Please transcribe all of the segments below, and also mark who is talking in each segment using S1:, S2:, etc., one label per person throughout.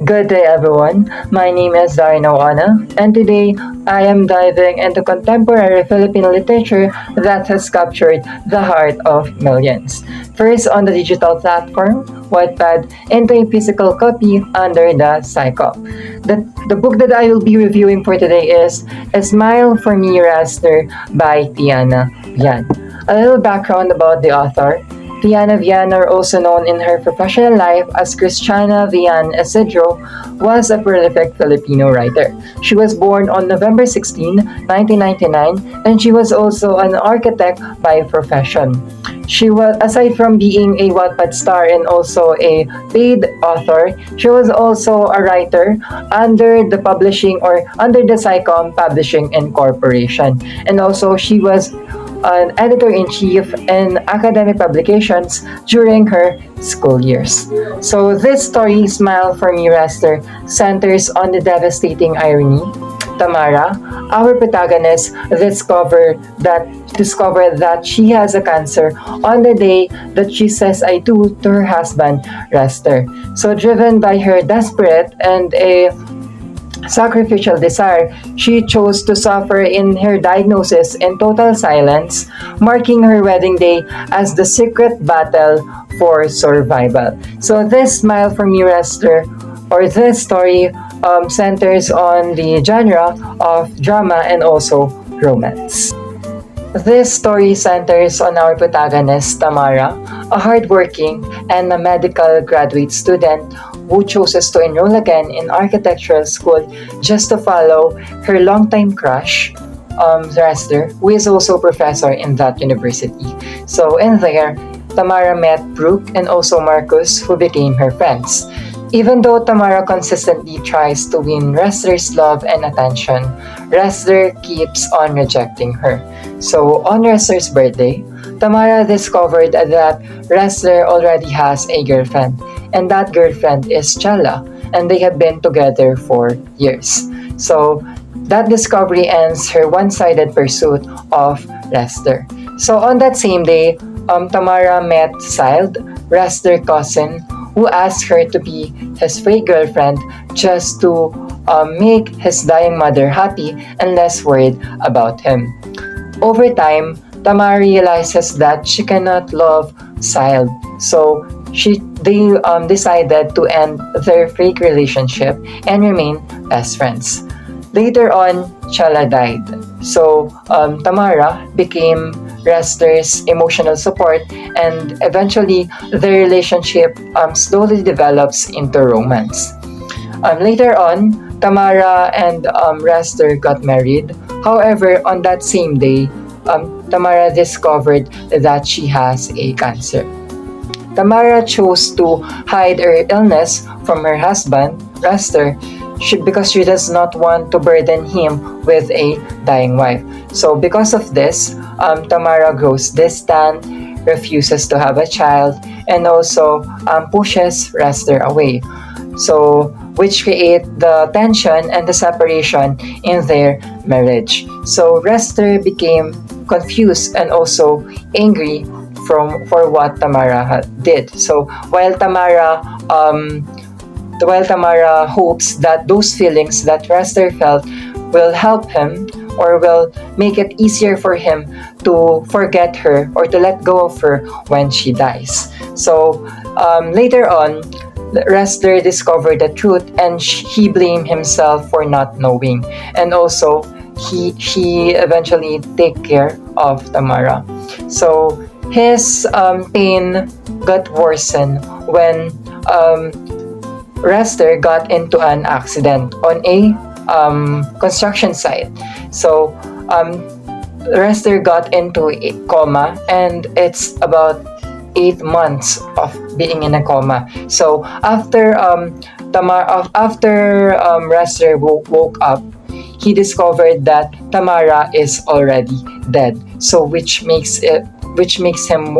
S1: Good day, everyone. My name is Darren Ona, and today I am diving into contemporary Filipino literature that has captured the heart of millions. First on the digital platform, Wattpad, into a physical copy under the Psycho. The book that I will be reviewing for today is A Smile for Me, Ressler by Tiana Vian. A little background about the author. Tiana Vian, or also known in her professional life as Christiana Vian Isidro, was a prolific Filipino writer. She was born on November 16, 1999, and she was also an architect by profession. She was, aside from being a Wattpad star and also a paid author, she was also a writer under the publishing or under the SciComm Publishing Incorporation. And also she was an editor-in-chief in academic publications during her school years. So this story, Smile for Me, Ressler, centers on the devastating irony. Tamara, our protagonist, discovered that she has a cancer on the day that she says I do to her husband, Ressler. So driven by her desperate and a sacrificial desire, she chose to suffer in her diagnosis in total silence, marking her wedding day as the secret battle for survival. So this Smile for Me, Ressler, or this story centers on the genre of drama and also romance. This story centers on our protagonist, Tamara, a hardworking and a medical graduate student who chooses to enroll again in architectural school just to follow her longtime crush, Ressler, who is also a professor in that university. So in there, Tamara met Brooke and also Marcus, who became her friends. Even though Tamara consistently tries to win Ressler's love and attention, Ressler keeps on rejecting her. So on Ressler's birthday, Tamara discovered that Ressler already has a girlfriend, and that girlfriend is Chella, and they have been together for years. So that discovery ends her one-sided pursuit of Ressler. So on that same day, Tamara met Sild, Ressler's cousin, who asked her to be his fake girlfriend just to make his dying mother happy and less worried about him. Over time, Tamara realizes that she cannot love Sild, so they decided to end their fake relationship and remain best friends. Later on, Chala died, so Tamara became Ressler's emotional support, and eventually their relationship slowly develops into romance. Later on, Tamara and Ressler got married. However, on that same day, Tamara discovered that she has a cancer. Tamara chose to hide her illness from her husband, Ressler, because she does not want to burden him with a dying wife. So because of this, Tamara grows distant, refuses to have a child, and also pushes Ressler away. So which create the tension and the separation in their marriage. So Ressler became confused and also angry for what Tamara did. So while Tamara hopes that those feelings that Ressler felt will help him or will make it easier for him to forget her or to let go of her when she dies. So later on, Ressler discovered the truth and he blamed himself for not knowing. And also, he eventually take care of Tamara. So his pain got worsened when Ressler got into an accident on a construction site. So Ressler got into a coma, and it's about 8 months of being in a coma. So after Ressler woke up, he discovered that Tamara is already dead. So which makes him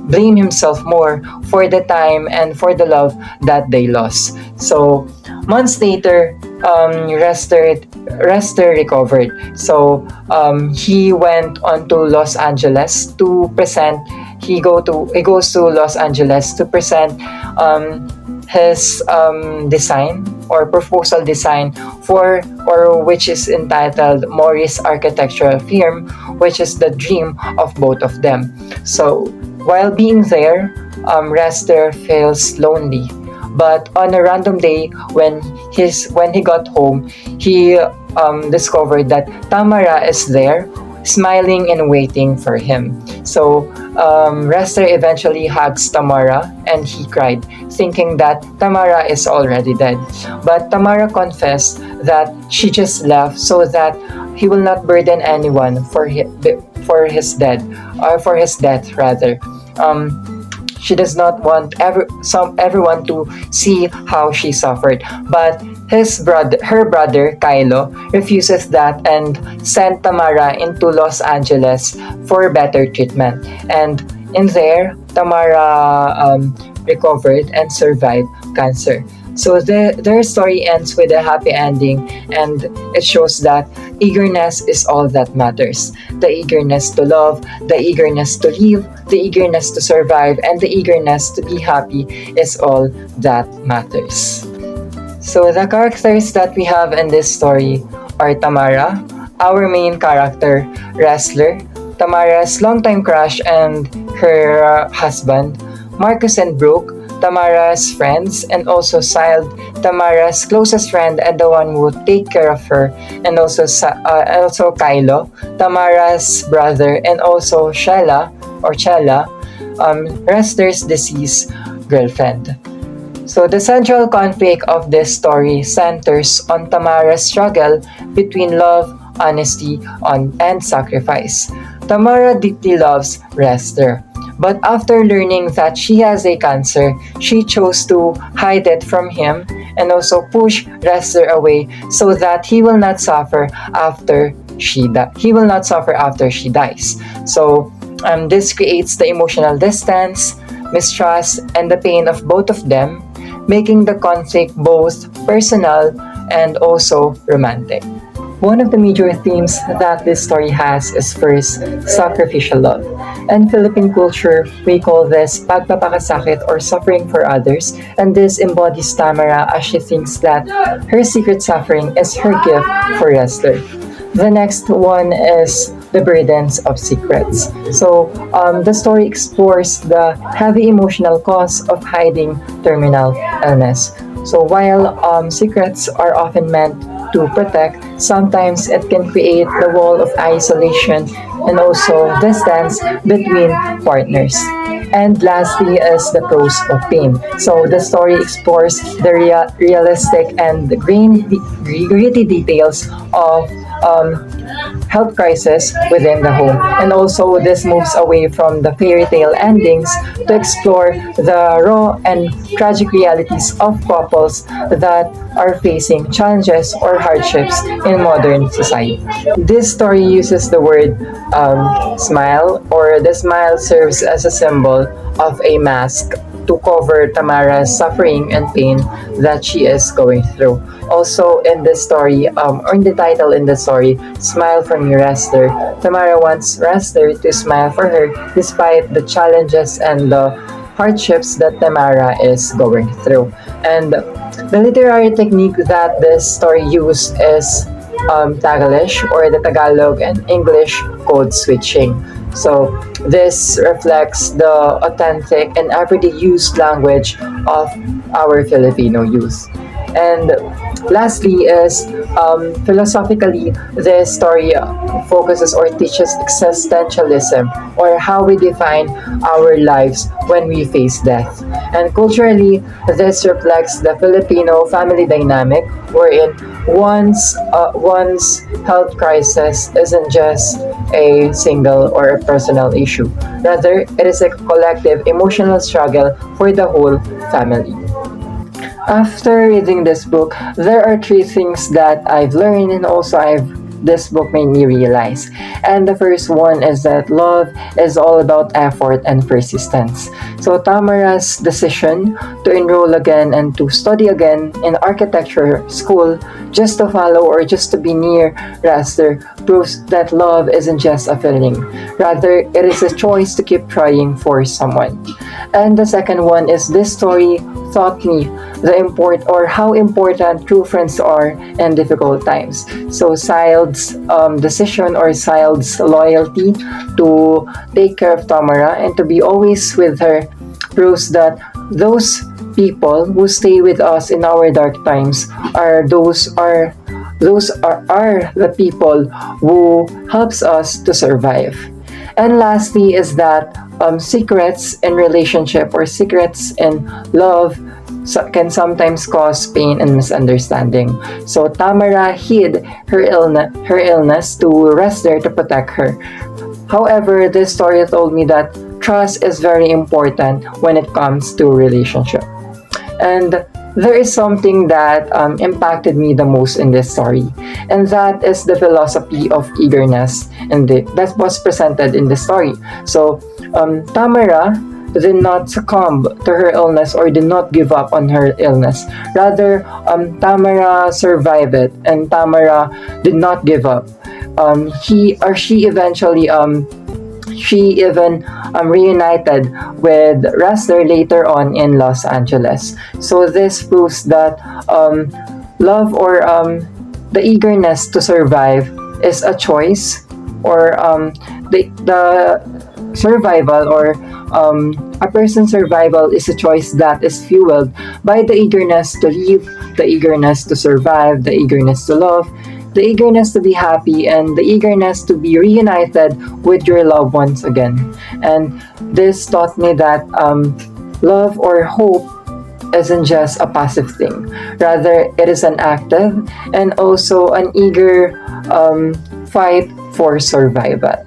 S1: blame himself more for the time and for the love that they lost. So months later, Ressler recovered. So he went on to Los Angeles to present. He goes to Los Angeles to present his design or proposal design for, or which is entitled Morris Architectural Firm, which is the dream of both of them. So while being there, Ressler feels lonely. But on a random day, when he got home, he discovered that Tamara is there, smiling and waiting for him. So Ressler eventually hugs Tamara and he cried, thinking that Tamara is already dead. But Tamara confessed that she just left so that he will not burden anyone for his death, or for his death rather. She does not want everyone to see how she suffered. But her brother, Kylo, refuses that and sent Tamara into Los Angeles for better treatment. And in there, Tamara recovered and survived cancer. So their story ends with a happy ending, and it shows that eagerness is all that matters. The eagerness to love, the eagerness to live, the eagerness to survive, and the eagerness to be happy is all that matters. So the characters that we have in this story are Tamara, our main character, Ressler, Tamara's longtime crush and her husband, Marcus and Brooke, Tamara's friends, and also Sile, Tamara's closest friend and the one who would take care of her, and also Kylo, Tamara's brother, and also Chella, Ressler's deceased girlfriend. So the central conflict of this story centers on Tamara's struggle between love, honesty, and sacrifice. Tamara deeply loves Ressler, but after learning that she has a cancer, she chose to hide it from him and also push Ressler away so that he will not suffer after she dies. So this creates the emotional distance, mistrust, and the pain of both of them, making the conflict both personal and also romantic. One of the major themes that this story has is first, sacrificial love. In Philippine culture, we call this pagpapakasakit or suffering for others, and this embodies Tamara as she thinks that her secret suffering is her gift for Ressler. The next one is the burdens of secrets. So the story explores the heavy emotional cost of hiding terminal illness. So while secrets are often meant to protect, sometimes it can create the wall of isolation and also distance between partners. And lastly is the pros of pain. So the story explores the realistic and gritty details of health crisis within the home. And also this moves away from the fairy tale endings to explore the raw and tragic realities of couples that are facing challenges or hardships in modern society. This story uses the word smile, or the smile serves as a symbol of a mask to cover Tamara's suffering and pain that she is going through. Also, in this story, or in the title in the story, Smile from Your Ressler, Tamara wants Ressler to smile for her despite the challenges and the hardships that Tamara is going through. And the literary technique that this story used is Taglish, or the Tagalog and English code switching. So this reflects the authentic and everyday used language of our Filipino youth. And lastly is philosophically, this story focuses or teaches existentialism, or how we define our lives when we face death. And culturally, this reflects the Filipino family dynamic, wherein one's health crisis isn't just a single or a personal issue. Rather, it is a collective emotional struggle for the whole family. After reading this book, there are three things that I've learned, and also this book made me realize. And the first one is that love is all about effort and persistence. So Tamara's decision to enroll again and to study again in architecture school just to follow or just to be near Ressler proves that love isn't just a feeling. Rather, it is a choice to keep trying for someone. And the second one is this story taught me how important true friends are in difficult times. So Sild's decision or Sild's loyalty to take care of Tamara and to be always with her proves that those people who stay with us in our dark times are the people who helps us to survive. And lastly is that secrets in relationship or secrets in love can sometimes cause pain and misunderstanding. So Tamara hid her illness to Ressler to protect her. However, this story told me that trust is very important when it comes to relationship. And there is something that impacted me the most in this story, and that is the philosophy of eagerness, and that was presented in the story. So, Tamara did not succumb to her illness or did not give up on her illness. Rather, Tamara survived it, and Tamara did not give up. He or she eventually she even reunited with Ressler later on in Los Angeles. So this proves that love or the eagerness to survive is a choice, or the survival or a person's survival is a choice that is fueled by the eagerness to live, the eagerness to survive, the eagerness to love, the eagerness to be happy, and the eagerness to be reunited with your loved ones again. And this taught me that love or hope isn't just a passive thing. Rather, it is an active and also an eager fight for survival.